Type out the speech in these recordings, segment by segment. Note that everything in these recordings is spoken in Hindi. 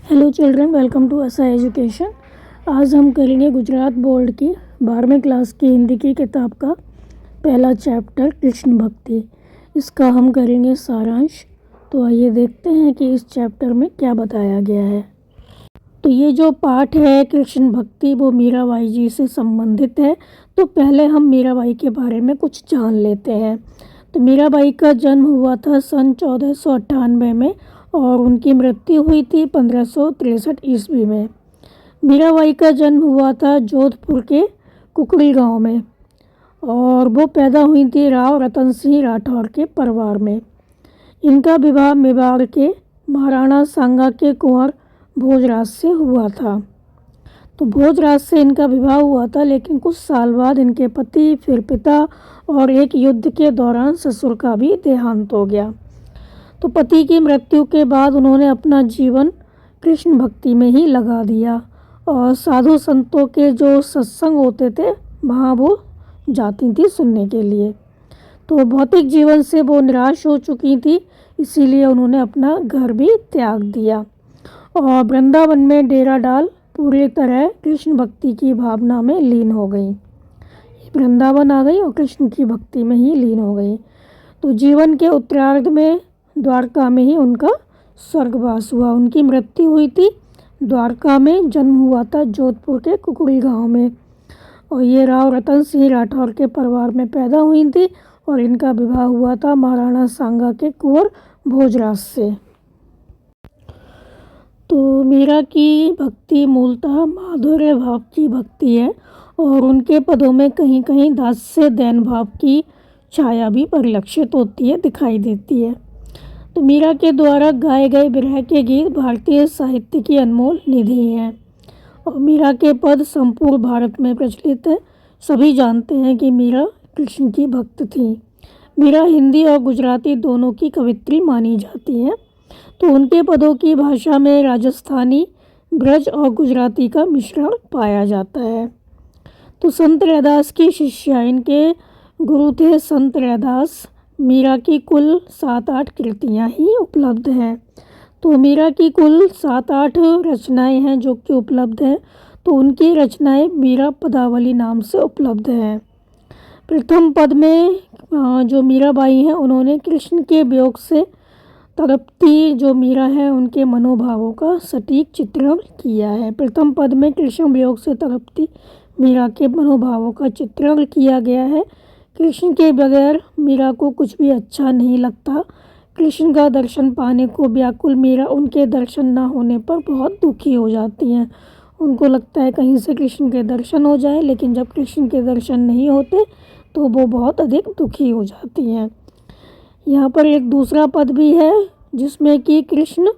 Hello children, welcome to SI education. आज हम करेंगे गुजरात बोर्ड की 12वीं क्लास की हिंदी की किताब का पहला चैप्टर कृष्ण भक्ति। इसका हम करेंगे सारांश। तो आइए देखते हैं कि इस चैप्टर में क्या बताया गया है। तो ये जो पाठ है कृष्ण भक्ति वो मीराबाई जी से संबंधित है। तो पहले हम मीराबाई के बारे में कुछ जान लेते हैं। तो मीराबाई का जन्म हुआ था सन 1498 में और उनकी मृत्यु हुई थी 1563 ईस्वी में। मीराबाई का जन्म हुआ था जोधपुर के कुकड़ी गांव में और वो पैदा हुई थी राव रतन सिंह राठौर के परिवार में। इनका विवाह मेवाड़ के महाराणा सांगा के कुंवर भोजराज से हुआ था। तो भोजराज से इनका विवाह हुआ था, लेकिन कुछ साल बाद इनके पति, फिर पिता और एक युद्ध के दौरान ससुर का भी देहांत हो गया। तो पति की मृत्यु के बाद उन्होंने अपना जीवन कृष्ण भक्ति में ही लगा दिया और साधु संतों के जो सत्संग होते थे वहाँ वो जाती थी सुनने के लिए। तो भौतिक जीवन से वो निराश हो चुकी थी, इसीलिए उन्होंने अपना घर भी त्याग दिया और वृंदावन में डेरा डाल पूरी तरह कृष्ण भक्ति की भावना में लीन हो गई। वृंदावन आ गई और कृष्ण की भक्ति में ही लीन हो गई। तो जीवन के उत्तरार्ध में द्वारका में ही उनका स्वर्गवास हुआ। उनकी मृत्यु हुई थी द्वारका में, जन्म हुआ था जोधपुर के कुकड़ी गांव में और ये राव रतन सिंह राठौर के परिवार में पैदा हुई थी और इनका विवाह हुआ था महाराणा सांगा के कुंवर भोजराज से। तो मीरा की भक्ति मूलतः माधुर्य भाव की भक्ति है और उनके पदों में कहीं कहीं दास्य दैन भाव की छाया भी परिलक्षित होती है, दिखाई देती है। तो मीरा के द्वारा गाए गए विरह के गीत भारतीय साहित्य की अनमोल निधि हैं और मीरा के पद संपूर्ण भारत में प्रचलित है। सभी जानते हैं कि मीरा कृष्ण की भक्त थी। मीरा हिंदी और गुजराती दोनों की कवित्री मानी जाती हैं। तो उनके पदों की भाषा में राजस्थानी, ब्रज और गुजराती का मिश्रण पाया जाता है। तो संत रैदास की शिष्या, इनके गुरु थे संत रैदास। मीरा की कुल 7-8 कृतियाँ ही उपलब्ध हैं। तो मीरा की कुल 7-8 रचनाएं हैं जो कि उपलब्ध हैं। तो उनकी रचनाएं मीरा पदावली नाम से उपलब्ध हैं। प्रथम पद में जो मीराबाई हैं उन्होंने कृष्ण के वियोग से तड़पती जो मीरा है उनके मनोभावों का सटीक चित्रण किया है। प्रथम पद में कृष्ण वियोग से तड़पती मीरा के मनोभावों का चित्रण किया गया है। कृष्ण के बगैर मीरा को कुछ भी अच्छा नहीं लगता। कृष्ण का दर्शन पाने को व्याकुल मीरा उनके दर्शन न होने पर बहुत दुखी हो जाती हैं। उनको लगता है कहीं से कृष्ण के दर्शन हो जाए, लेकिन जब कृष्ण के दर्शन नहीं होते तो वो बहुत अधिक दुखी हो जाती हैं। यहाँ पर एक दूसरा पद भी है जिसमें कि कृष्ण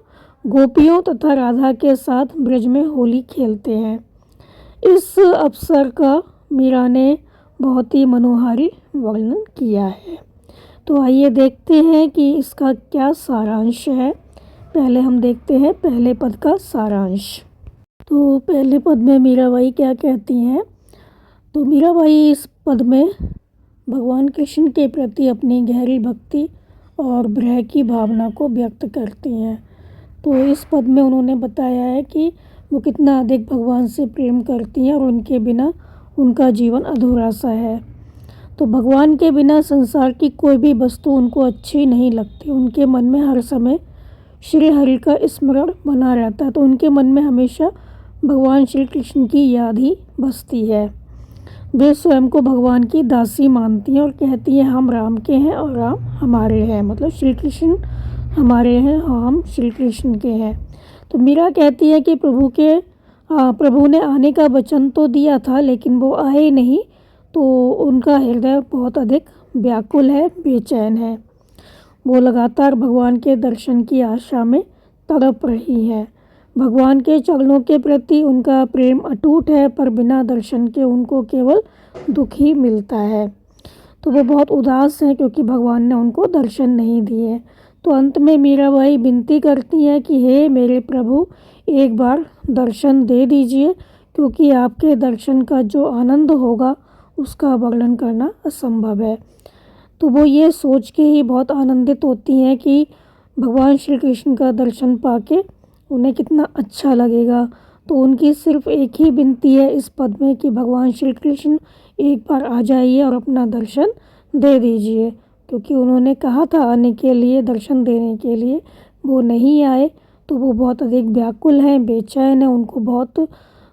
गोपियों तथा राधा के साथ ब्रज में होली खेलते हैं। इस अवसर का मीरा ने बहुत ही मनोहारी वर्णन किया है। तो आइए देखते हैं कि इसका क्या सारांश है। पहले हम देखते हैं पहले पद का सारांश। तो पहले पद में मीराबाई क्या कहती हैं। तो मीराबाई इस पद में भगवान कृष्ण के प्रति अपनी गहरी भक्ति और विरह की भावना को व्यक्त करती हैं। तो इस पद में उन्होंने बताया है कि वो कितना अधिक भगवान से प्रेम करती हैं और उनके बिना उनका जीवन अधूरा सा है। तो भगवान के बिना संसार की कोई भी वस्तु उनको अच्छी नहीं लगती। उनके मन में हर समय श्री हरि का स्मरण बना रहता है। तो उनके मन में हमेशा भगवान श्री कृष्ण की याद ही बसती है। वे स्वयं को भगवान की दासी मानती हैं और कहती हैं हम राम के हैं और राम हमारे हैं। मतलब श्री कृष्ण हमारे हैं, हम श्री कृष्ण के हैं। तो मीरा कहती है कि प्रभु ने आने का वचन तो दिया था, लेकिन वो आए नहीं। तो उनका हृदय बहुत अधिक व्याकुल है, बेचैन है। वो लगातार भगवान के दर्शन की आशा में तड़प रही है। भगवान के चरणों के प्रति उनका प्रेम अटूट है, पर बिना दर्शन के उनको केवल दुख ही मिलता है। तो वो बहुत उदास हैं क्योंकि भगवान ने उनको दर्शन नहीं दिए। तो अंत में मीराबाई विनती करती हैं कि हे मेरे प्रभु, एक बार दर्शन दे दीजिए, क्योंकि आपके दर्शन का जो आनंद होगा उसका वर्णन करना असंभव है। तो वो ये सोच के ही बहुत आनंदित होती हैं कि भगवान श्री कृष्ण का दर्शन पाके उन्हें कितना अच्छा लगेगा। तो उनकी सिर्फ एक ही विनती है इस पद में कि भगवान श्री कृष्ण एक बार आ जाइए और अपना दर्शन दे दीजिए, क्योंकि उन्होंने कहा था आने के लिए, दर्शन देने के लिए, वो नहीं आए। तो वो बहुत अधिक व्याकुल हैं, बेचैन हैं, उनको बहुत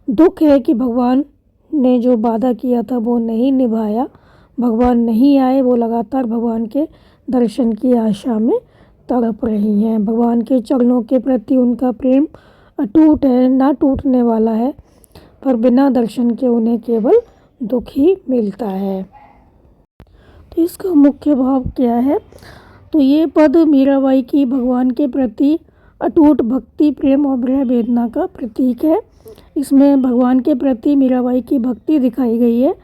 दुख है कि भगवान ने जो वादा किया था वो नहीं निभाया, भगवान नहीं आए। वो लगातार भगवान के दर्शन की आशा में तड़प रही हैं। भगवान के चरणों के प्रति उनका प्रेम अटूट है, ना टूटने वाला है, पर बिना दर्शन के उन्हें केवल दुख ही मिलता है। तो इसका मुख्य भाव क्या है? तो ये पद मीराबाई की भगवान के प्रति अटूट भक्ति, प्रेम और विरह वेदना का प्रतीक है। इसमें भगवान के प्रति मीराबाई की भक्ति दिखाई गई है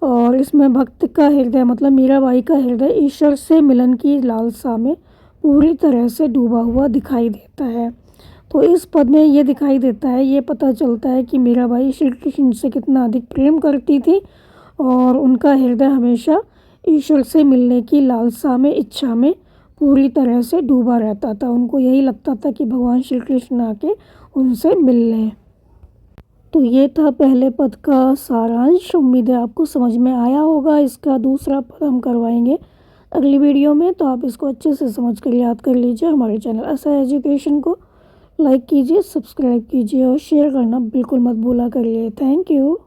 और इसमें भक्त का हृदय, मतलब मीराबाई का हृदय ईश्वर से मिलन की लालसा में पूरी तरह से डूबा हुआ दिखाई देता है। तो इस पद में ये दिखाई देता है, ये पता चलता है कि मीराबाई श्री कृष्ण से कितना अधिक प्रेम करती थी और उनका हृदय हमेशा ईश्वर से मिलने की लालसा में, इच्छा में पूरी तरह से डूबा रहता था। उनको यही लगता था कि भगवान श्री कृष्ण आके उनसे मिल लें। तो ये था पहले पद का सारांश। उम्मीद है आपको समझ में आया होगा। इसका दूसरा पद हम करवाएंगे अगली वीडियो में, तो आप इसको अच्छे से समझ कर याद कर लीजिए। हमारे चैनल ऐसा एजुकेशन को लाइक कीजिए, सब्सक्राइब कीजिए और शेयर करना बिल्कुल मत भूला करिए। Thank you.